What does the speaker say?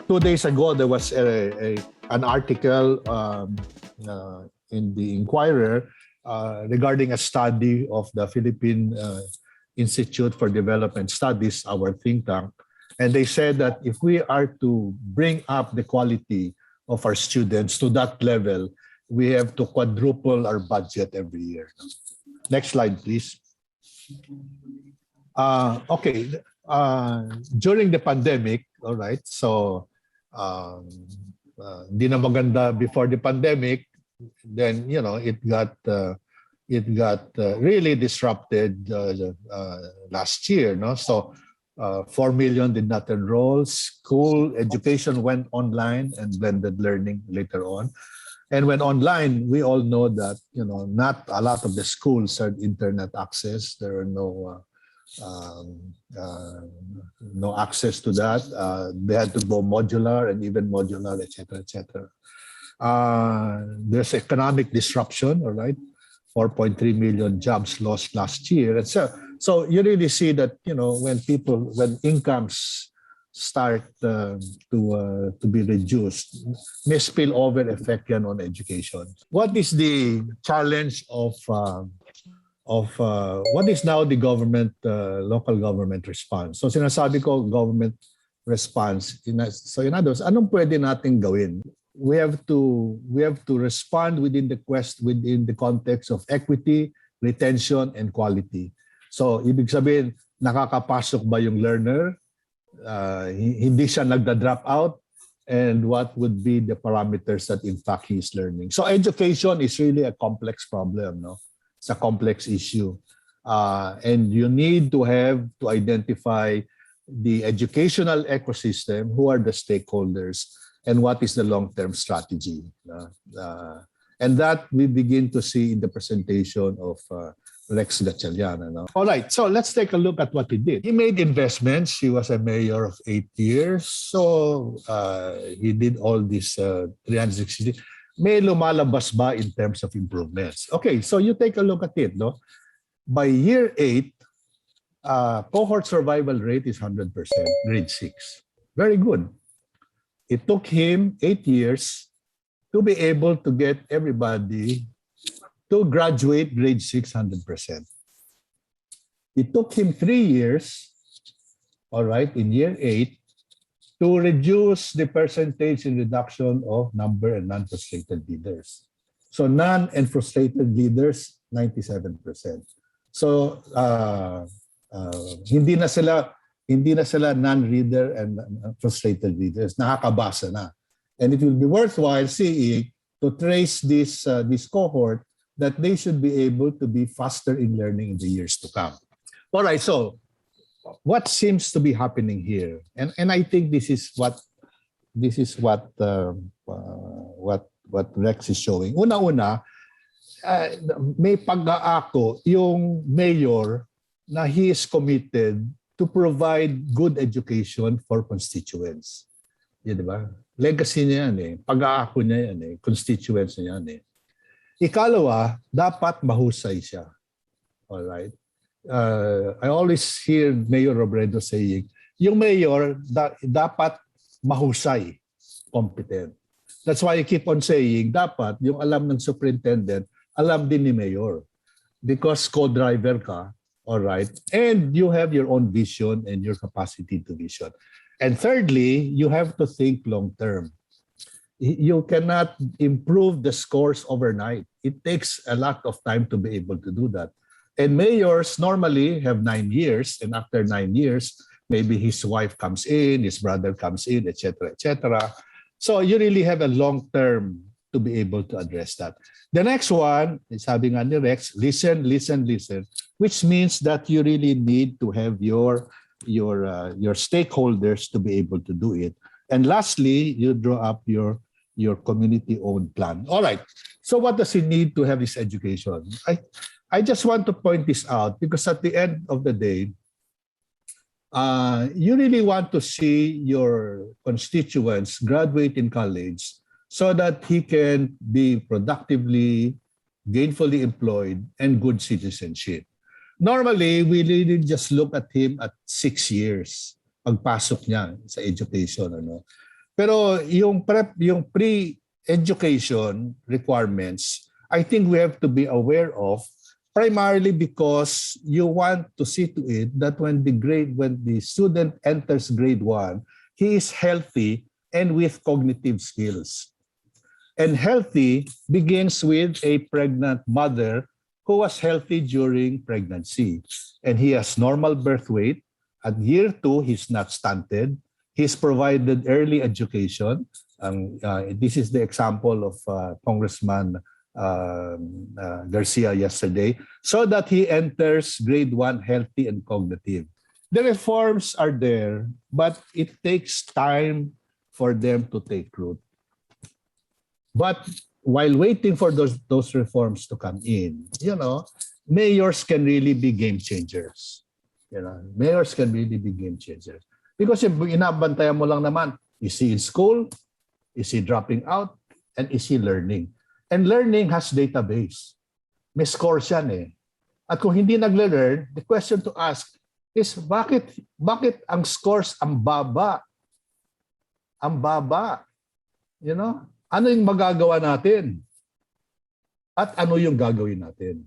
2 days ago, there was an article in the Inquirer regarding a study of the Philippine Institute for Development Studies, our think tank. And they said that if we are to bring up the quality of our students to that level, we have to quadruple our budget every year. Next slide, please. Okay. During the pandemic, all right, so di na maganda before the pandemic, then it got really disrupted last year, no? So 4 million did not enroll. School education went online and blended learning later on. And when online, we all know that not a lot of the schools had internet access. There were no access to that. They had to go modular and even modular, etc., etc. There's economic disruption, all right? 4.3 million jobs lost last year. And so you really see that when incomes start to be reduced, may spillover effect yan on education. What is the challenge of what is now the government, local government response? So sinasabi ko government response. So in other words, anong pwede nating gawin? We have to respond within the context of equity, retention, and quality. So ibig sabihin, nakakapasok ba yung learner? Hindi siya nagda-drop out? And what would be the parameters that in fact he is learning? So education is really a complex problem, no? It's a complex issue. And you need to identify the educational ecosystem, who are the stakeholders, and what is the long-term strategy. And that we begin to see in the presentation of Rex Gatchalian. All right, so let's take a look at what he did. He made investments. He was a mayor of 8 years. So he did all this 360. May lumalabas ba in terms of improvements? Okay, so you take a look at it. No? By year 8, cohort survival rate is 100%, grade 6. Very good. It took him 8 years to be able to get everybody to graduate grade 6 100%. It took him 3 years, all right, in year 8, to reduce the percentage in reduction of number and non-frustrated leaders. So non and frustrated leaders, 97%. So hindi na sila non-reader and frustrated leaders, nakakabasa na. And it will be worthwhile seeing to trace this cohort that they should be able to be faster in learning in the years to come. All right, so what seems to be happening here, and I think this is what Rex is showing. Una-una, may pag-aako yung mayor na he is committed to provide good education for constituents. Yan, di ba? Legacy niya yan eh. Pag-aako niya yan eh. Constituents niya yan eh. Ikalawa, dapat mahusay siya. All right? I always hear Mayor Robredo saying, yung mayor dapat mahusay, competent. That's why I keep on saying, dapat yung alam ng superintendent, alam din ni mayor. Because co-driver ka, all right? And you have your own vision and your capacity to vision. And thirdly, you have to think long-term. You cannot improve the scores overnight. It takes a lot of time to be able to do that. And mayors normally have 9 years, and after 9 years, maybe his wife comes in, his brother comes in, etc., etc. So you really have a long term to be able to address that. The next one is sabi nga ni Rex, listen, which means that you really need to have your stakeholders to be able to do it. And lastly, you draw up your community-owned plan. All right. So what does he need to have this education? I just want to point this out because at the end of the day, you really want to see your constituents graduate in college so that he can be productively, gainfully employed, and good citizenship. Normally, we really just look at him at 6 years pagpasok niya sa education. Pero yung pre-education requirements, I think we have to be aware of, primarily because you want to see to it that when the student enters grade 1, he is healthy and with cognitive skills. And healthy begins with a pregnant mother who was healthy during pregnancy. And he has normal birth weight. At year 2, he's not stunted. He's provided early education. This is the example of Congressman Garcia yesterday, so that he enters grade 1 healthy and cognitive. The reforms are there, but it takes time for them to take root. But while waiting for those reforms to come in, mayors can really be game changers. Mayors can really be game changers. Because inabantayan mo lang naman, is he in school? Is he dropping out? And is he learning? And learning has database. May scores yan eh. At kung hindi nagle-learn, the question to ask is, bakit ang scores ang baba? Ang baba. Ano yung magagawa natin? At ano yung gagawin natin?